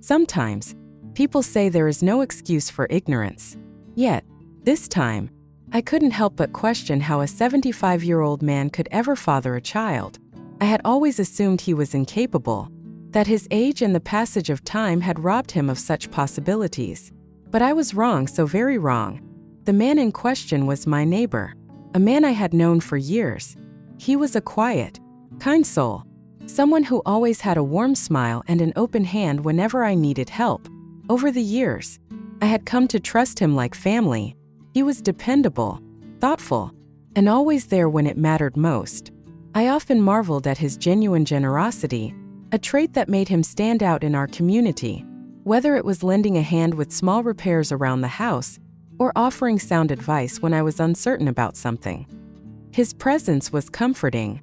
Sometimes, people say there is no excuse for ignorance. Yet, this time, I couldn't help but question how a 75-year-old man could ever father a child. I had always assumed he was incapable, that his age and the passage of time had robbed him of such possibilities. But I was wrong, so very wrong. The man in question was my neighbor, a man I had known for years. He was a quiet, kind soul, someone who always had a warm smile and an open hand whenever I needed help. Over the years, I had come to trust him like family. He was dependable, thoughtful, and always there when it mattered most. I often marveled at his genuine generosity, a trait that made him stand out in our community, whether it was lending a hand with small repairs around the house or offering sound advice when I was uncertain about something. His presence was comforting.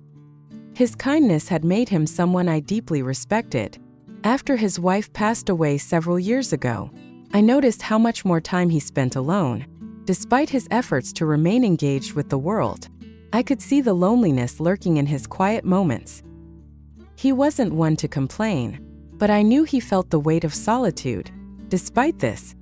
His kindness had made him someone I deeply respected. After his wife passed away several years ago, I noticed how much more time he spent alone. Despite his efforts to remain engaged with the world, I could see the loneliness lurking in his quiet moments. He wasn't one to complain, but I knew he felt the weight of solitude. Despite this,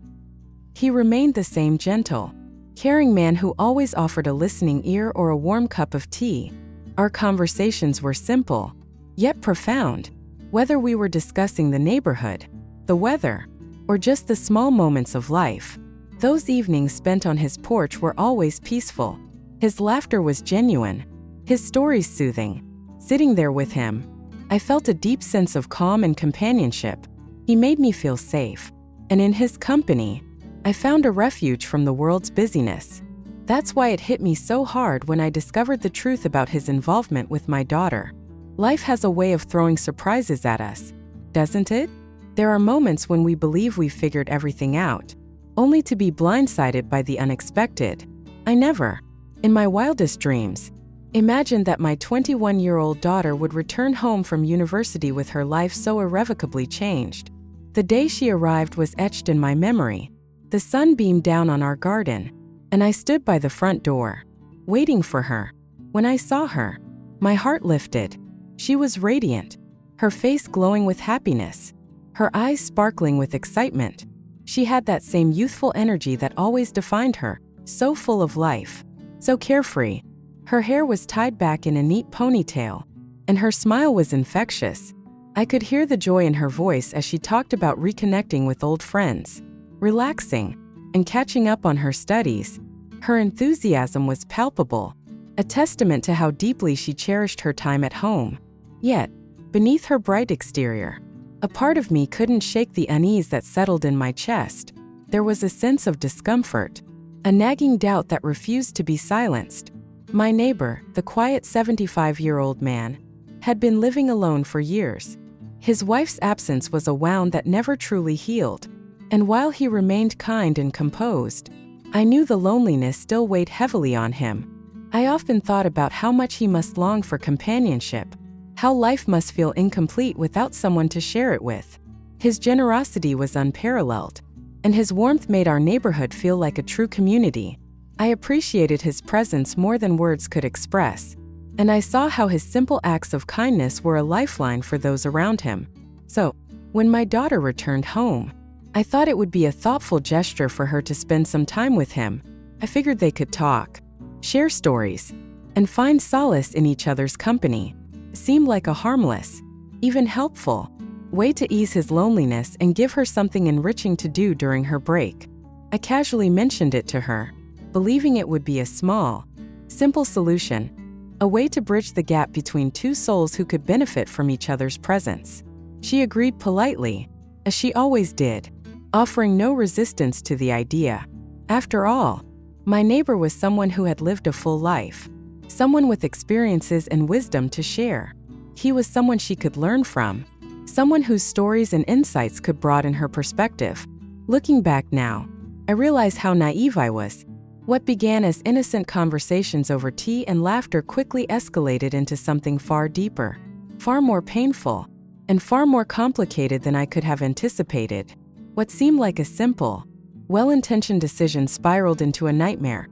he remained the same gentle, caring man who always offered a listening ear or a warm cup of tea. Our conversations were simple, yet profound. Whether we were discussing the neighborhood, the weather, or just the small moments of life, those evenings spent on his porch were always peaceful. His laughter was genuine, his stories soothing. Sitting there with him, I felt a deep sense of calm and companionship. He made me feel safe, and in his company, I found a refuge from the world's busyness. That's why it hit me so hard when I discovered the truth about his involvement with my daughter. Life has a way of throwing surprises at us, doesn't it? There are moments when we believe we've figured everything out, only to be blindsided by the unexpected. I never, in my wildest dreams, imagined that my 21-year-old daughter would return home from university with her life so irrevocably changed. The day she arrived was etched in my memory. The sun beamed down on our garden, and I stood by the front door, waiting for her. When I saw her, my heart lifted. She was radiant, her face glowing with happiness, her eyes sparkling with excitement. She had that same youthful energy that always defined her, so full of life, so carefree. Her hair was tied back in a neat ponytail, and her smile was infectious. I could hear the joy in her voice as she talked about reconnecting with old friends, relaxing, and catching up on her studies. Her enthusiasm was palpable, a testament to how deeply she cherished her time at home. Yet, beneath her bright exterior, a part of me couldn't shake the unease that settled in my chest. There was a sense of discomfort, a nagging doubt that refused to be silenced. My neighbor, the quiet 75-year-old man, had been living alone for years. His wife's absence was a wound that never truly healed, and while he remained kind and composed, I knew the loneliness still weighed heavily on him. I often thought about how much he must long for companionship, how life must feel incomplete without someone to share it with. His generosity was unparalleled, and his warmth made our neighborhood feel like a true community. I appreciated his presence more than words could express, and I saw how his simple acts of kindness were a lifeline for those around him. So, when my daughter returned home, I thought it would be a thoughtful gesture for her to spend some time with him. I figured they could talk, share stories, and find solace in each other's company. It seemed like a harmless, even helpful, way to ease his loneliness and give her something enriching to do during her break. I casually mentioned it to her, believing it would be a small, simple solution, a way to bridge the gap between two souls who could benefit from each other's presence. She agreed politely, as she always did, offering no resistance to the idea. After all, my neighbor was someone who had lived a full life, someone with experiences and wisdom to share. He was someone she could learn from, someone whose stories and insights could broaden her perspective. Looking back now, I realize how naive I was. What began as innocent conversations over tea and laughter quickly escalated into something far deeper, far more painful, and far more complicated than I could have anticipated. What seemed like a simple, well-intentioned decision spiraled into a nightmare,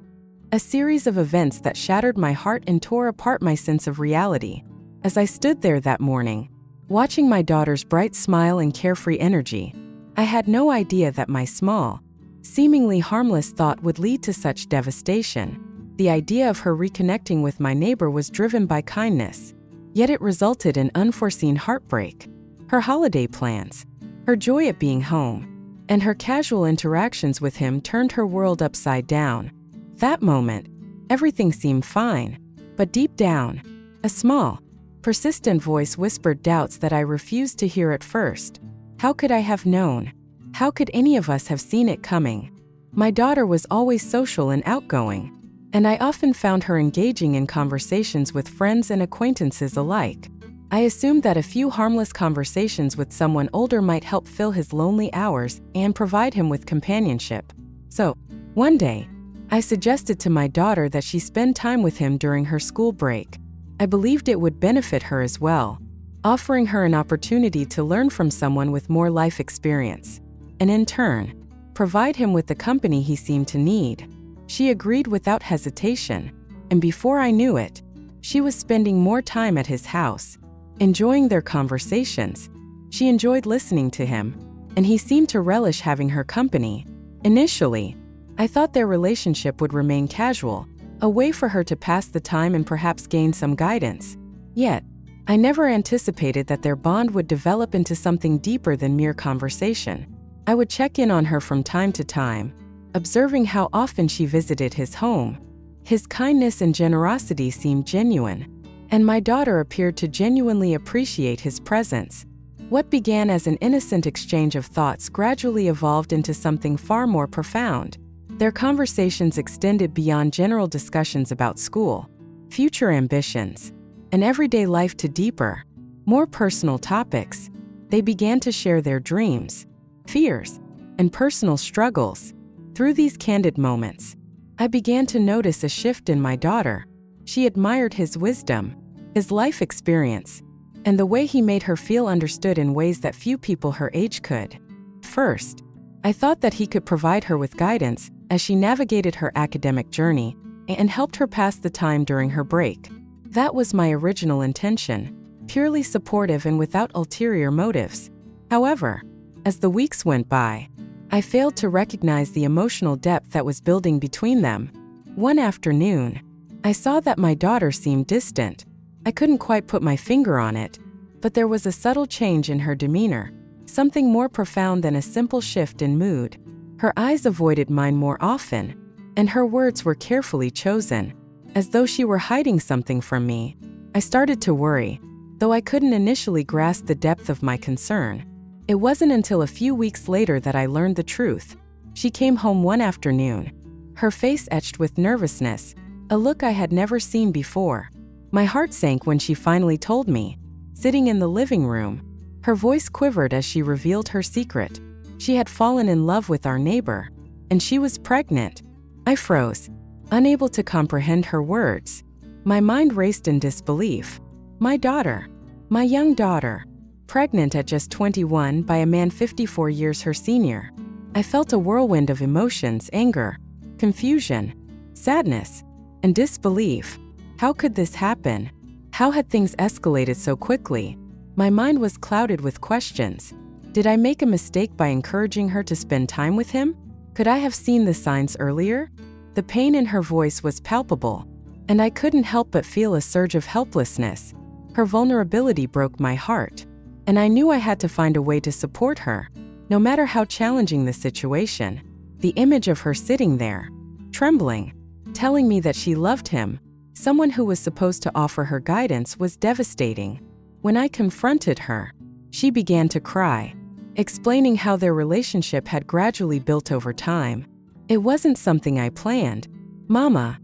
a series of events that shattered my heart and tore apart my sense of reality. As I stood there that morning, watching my daughter's bright smile and carefree energy, I had no idea that my small, seemingly harmless thought would lead to such devastation. The idea of her reconnecting with my neighbor was driven by kindness, yet it resulted in unforeseen heartbreak. Her holiday plans, her joy at being home, and her casual interactions with him turned her world upside down. That moment, everything seemed fine, but deep down, a small, persistent voice whispered doubts that I refused to hear at first. How could I have known? How could any of us have seen it coming? My daughter was always social and outgoing, and I often found her engaging in conversations with friends and acquaintances alike. I assumed that a few harmless conversations with someone older might help fill his lonely hours and provide him with companionship. So, one day, I suggested to my daughter that she spend time with him during her school break. I believed it would benefit her as well, offering her an opportunity to learn from someone with more life experience, and in turn, provide him with the company he seemed to need. She agreed without hesitation, and before I knew it, she was spending more time at his house, enjoying their conversations. She enjoyed listening to him, and he seemed to relish having her company. Initially, I thought their relationship would remain casual, a way for her to pass the time and perhaps gain some guidance. Yet, I never anticipated that their bond would develop into something deeper than mere conversation. I would check in on her from time to time, observing how often she visited his home. His kindness and generosity seemed genuine, and my daughter appeared to genuinely appreciate his presence. What began as an innocent exchange of thoughts gradually evolved into something far more profound. Their conversations extended beyond general discussions about school, future ambitions, and everyday life to deeper, more personal topics. They began to share their dreams, fears, and personal struggles. Through these candid moments, I began to notice a shift in my daughter. She admired his wisdom, his life experience, and the way he made her feel understood in ways that few people her age could. First, I thought that he could provide her with guidance as she navigated her academic journey and helped her pass the time during her break. That was my original intention, purely supportive and without ulterior motives. However, as the weeks went by, I failed to recognize the emotional depth that was building between them. One afternoon, I saw that my daughter seemed distant. I couldn't quite put my finger on it, but there was a subtle change in her demeanor, something more profound than a simple shift in mood. Her eyes avoided mine more often, and her words were carefully chosen, as though she were hiding something from me. I started to worry, though I couldn't initially grasp the depth of my concern. It wasn't until a few weeks later that I learned the truth. She came home one afternoon, her face etched with nervousness, a look I had never seen before. My heart sank when she finally told me. Sitting in the living room, her voice quivered as she revealed her secret. She had fallen in love with our neighbor, and she was pregnant. I froze, unable to comprehend her words. My mind raced in disbelief. My daughter, my young daughter, pregnant at just 21 by a man 54 years her senior. I felt a whirlwind of emotions: anger, confusion, sadness, and disbelief. How could this happen? How had things escalated so quickly? My mind was clouded with questions. Did I make a mistake by encouraging her to spend time with him? Could I have seen the signs earlier? The pain in her voice was palpable, and I couldn't help but feel a surge of helplessness. Her vulnerability broke my heart, and I knew I had to find a way to support her, no matter how challenging the situation. The image of her sitting there, trembling, telling me that she loved him, someone who was supposed to offer her guidance, was devastating. When I confronted her, she began to cry, explaining how their relationship had gradually built over time. It wasn't something I planned, Mama,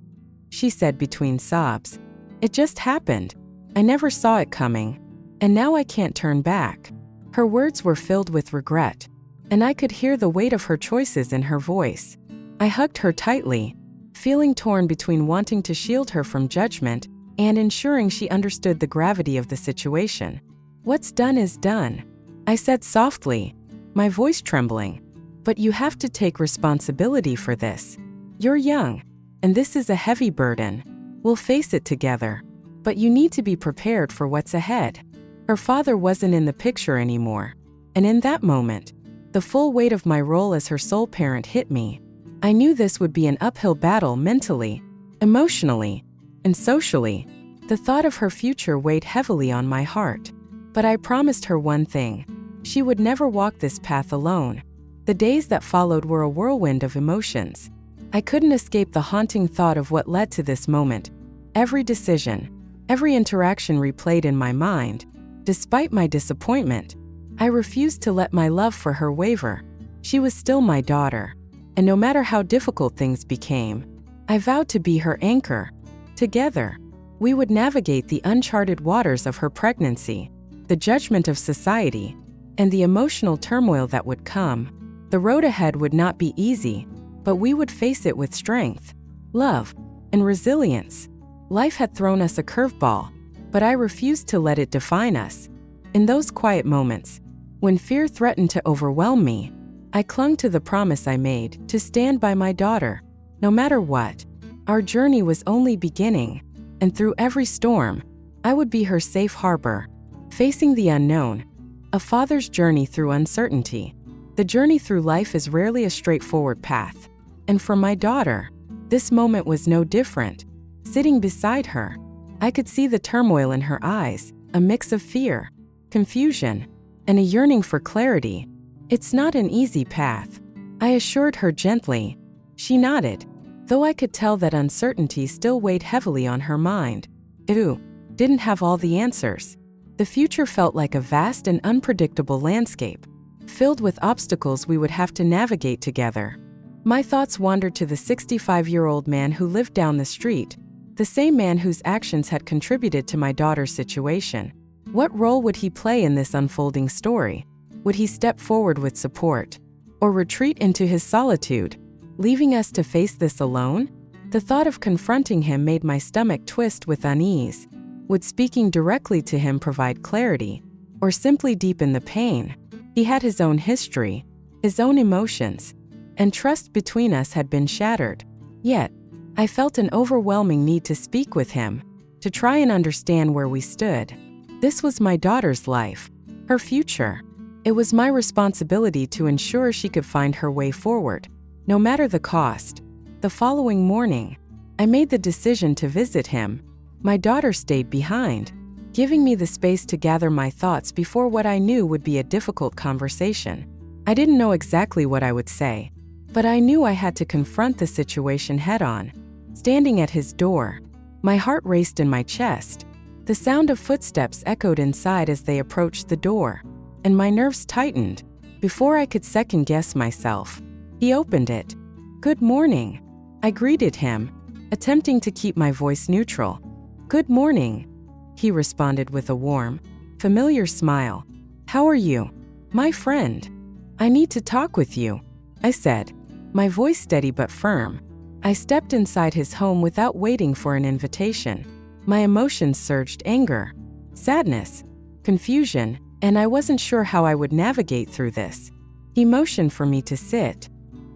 she said between sobs. It just happened. I never saw it coming, and now I can't turn back. Her words were filled with regret, and I could hear the weight of her choices in her voice. I hugged her tightly, feeling torn between wanting to shield her from judgment and ensuring she understood the gravity of the situation. What's done is done, I said softly, my voice trembling. But you have to take responsibility for this. You're young, and this is a heavy burden. We'll face it together, but you need to be prepared for what's ahead. Her father wasn't in the picture anymore, and in that moment, The full weight of my role as her sole parent hit me. I knew this would be an uphill battle mentally, emotionally, and socially. The thought of her future weighed heavily on my heart. But I promised her one thing. She would never walk this path alone. The days that followed were a whirlwind of emotions. I couldn't escape the haunting thought of what led to this moment. Every decision, every interaction replayed in my mind. Despite my disappointment, I refused to let my love for her waver. She was still my daughter, and no matter how difficult things became, I vowed to be her anchor. Together, we would navigate the uncharted waters of her pregnancy, the judgment of society, and the emotional turmoil that would come. The road ahead would not be easy, but we would face it with strength, love, and resilience. Life had thrown us a curveball, but I refused to let it define us. In those quiet moments, when fear threatened to overwhelm me, I clung to the promise I made to stand by my daughter, no matter what. Our journey was only beginning, and through every storm, I would be her safe harbor. Facing the unknown, a father's journey through uncertainty. The journey through life is rarely a straightforward path. And for my daughter, this moment was no different. Sitting beside her, I could see the turmoil in her eyes, a mix of fear, confusion, and a yearning for clarity. It's not an easy path, I assured her gently. She nodded, though I could tell that uncertainty still weighed heavily on her mind. Didn't have all the answers. The future felt like a vast and unpredictable landscape, filled with obstacles we would have to navigate together. My thoughts wandered to the 65-year-old man who lived down the street, the same man whose actions had contributed to my daughter's situation. What role would he play in this unfolding story? Would he step forward with support, or retreat into his solitude, leaving us to face this alone? The thought of confronting him made my stomach twist with unease. Would speaking directly to him provide clarity, or simply deepen the pain? He had his own history, his own emotions, and trust between us had been shattered. Yet, I felt an overwhelming need to speak with him, to try and understand where we stood. This was my daughter's life, her future. It was my responsibility to ensure she could find her way forward, no matter the cost. The following morning, I made the decision to visit him. My daughter stayed behind, giving me the space to gather my thoughts before what I knew would be a difficult conversation. I didn't know exactly what I would say, but I knew I had to confront the situation head-on. Standing at his door, my heart raced in my chest. The sound of footsteps echoed inside as they approached the door, and my nerves tightened. Before I could second-guess myself, he opened it. "Good morning," I greeted him, attempting to keep my voice neutral. "Good morning," he responded with a warm, familiar smile. "How are you, my friend? I need to talk with you," I said, my voice steady but firm. I stepped inside his home without waiting for an invitation. My emotions surged: anger, sadness, confusion, and I wasn't sure how I would navigate through this. He motioned for me to sit,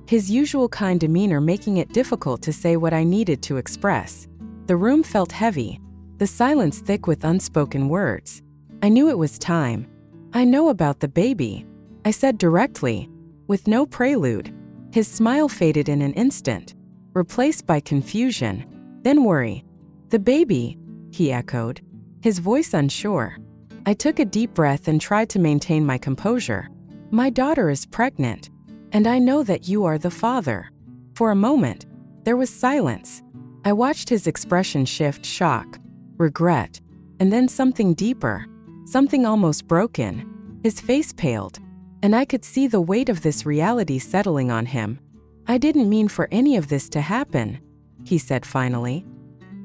his usual kind demeanor making it difficult to say what I needed to express. The room felt heavy, the silence thick with unspoken words. I knew it was time. "I know about the baby," I said directly, with no prelude. His smile faded in an instant, replaced by confusion, then worry. "The baby," he echoed, his voice unsure. I took a deep breath and tried to maintain my composure. "My daughter is pregnant, and I know that you are the father." For a moment, there was silence. I watched his expression shift: shock, regret, and then something deeper, something almost broken. His face paled, and I could see the weight of this reality settling on him. "I didn't mean for any of this to happen," he said finally,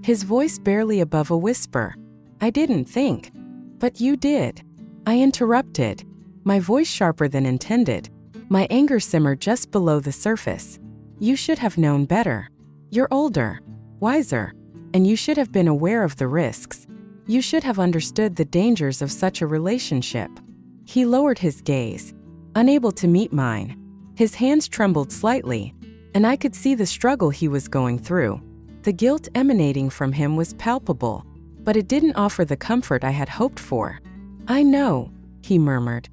his voice barely above a whisper. "I didn't think." "But you did," I interrupted, my voice sharper than intended. My anger simmered just below the surface. "You should have known better. You're older, wiser, and you should have been aware of the risks. You should have understood the dangers of such a relationship." He lowered his gaze, unable to meet mine. His hands trembled slightly, and I could see the struggle he was going through. The guilt emanating from him was palpable, but it didn't offer the comfort I had hoped for. "I know," he murmured,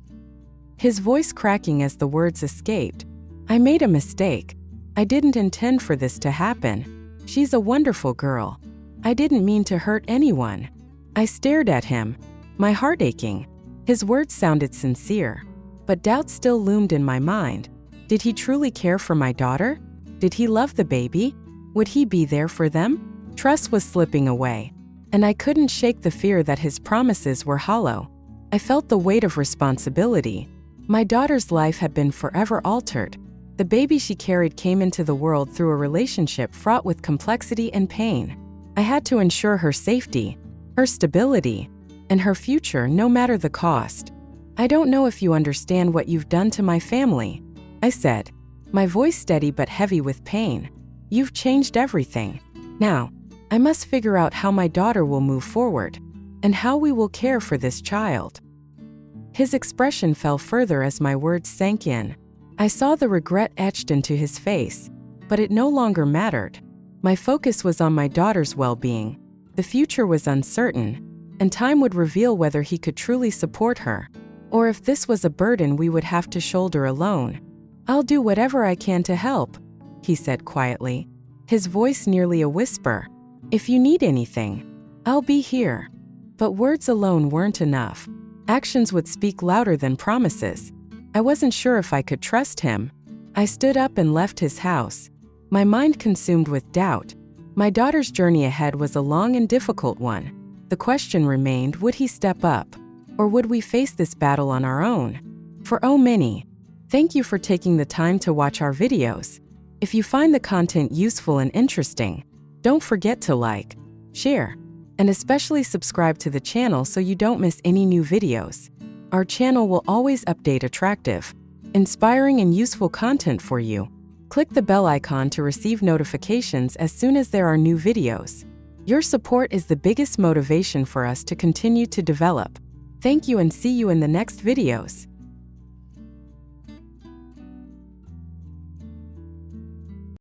his voice cracking as the words escaped. I made a mistake. I didn't intend for this to happen. She's a wonderful girl. I didn't mean to hurt anyone. I stared at him, my heart aching. His words sounded sincere, but doubt still loomed in my mind. Did he truly care for my daughter? Did he love the baby? Would he be there for them? Trust was slipping away, and I couldn't shake the fear that his promises were hollow. I felt the weight of responsibility. My daughter's life had been forever altered. The baby she carried came into the world through a relationship fraught with complexity and pain. I had to ensure her safety, her stability, and her future no matter the cost. I don't know if you understand what you've done to my family, I said, my voice steady but heavy with pain. You've changed everything. Now, I must figure out how my daughter will move forward, and how we will care for this child. His expression fell further as my words sank in. I saw the regret etched into his face, but it no longer mattered. My focus was on my daughter's well-being. The future was uncertain, and time would reveal whether he could truly support her, or if this was a burden we would have to shoulder alone. I'll do whatever I can to help, he said quietly, his voice nearly a whisper. If you need anything, I'll be here. But words alone weren't enough. Actions would speak louder than promises. I wasn't sure if I could trust him. I stood up and left his house, my mind consumed with doubt. My daughter's journey ahead was a long and difficult one. The question remained, would he step up? Or would we face this battle on our own? For Minnie, thank you for taking the time to watch our videos. If you find the content useful and interesting, don't forget to like, share, and especially subscribe to the channel so you don't miss any new videos. Our channel will always update attractive, inspiring, and useful content for you. Click the bell icon to receive notifications as soon as there are new videos. Your support is the biggest motivation for us to continue to develop. Thank you and see you in the next videos.